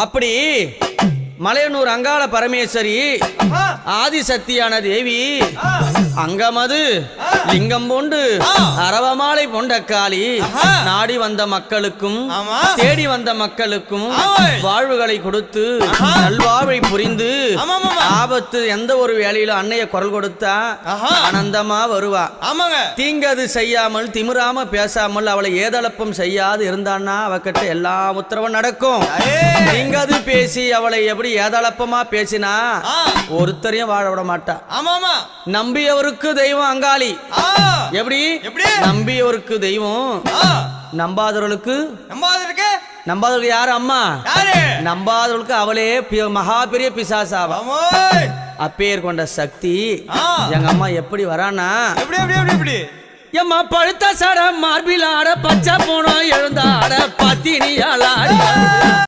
அப்படி மலையனூர் அங்காள பரமேஸ்வரி ஆதிசக்தியான தேவி அங்கமது லிங்கம் போண்டு அரவமாலை பொண்டக்காளி நாடி வந்த மக்களுக்கும் தேடி வந்த மக்களுக்கும் வாழ்வுகளை கொடுத்து நல்வாழ்வை புரிந்து ஆபத்து எந்த ஒரு வேலையில அன்னைய குரல் கொடுத்தா ஆனந்தமா வருவா. தீங்கது செய்யாமல் திமிராம பேசாமல் அவளை ஏதளப்பம் செய்யாது இருந்தான்னா அவகிட்ட எல்லா உத்தரவும் நடக்கும். தீங்கது பேசி அவளை எப்படி ஏதளப்பமா பேசினா ஒருத்தரையும் வாழ விட மாட்டா. நம்பியவருக்கு தெய்வம் அங்காளி. எப்படி நம்பியவருக்கு தெய்வம், நம்பாதவர்களுக்கு யாரு அம்மா? நம்பாதவர்களுக்கு அவளே மகா பெரிய பிசாசாவா. அப்பேர் கொண்ட சக்தி எங்க அம்மா எப்படி வரானா, எம்மா பழுத்த சட மார்பில் ஆட பச்சை போனோம் எழுந்தாட பத்தினியால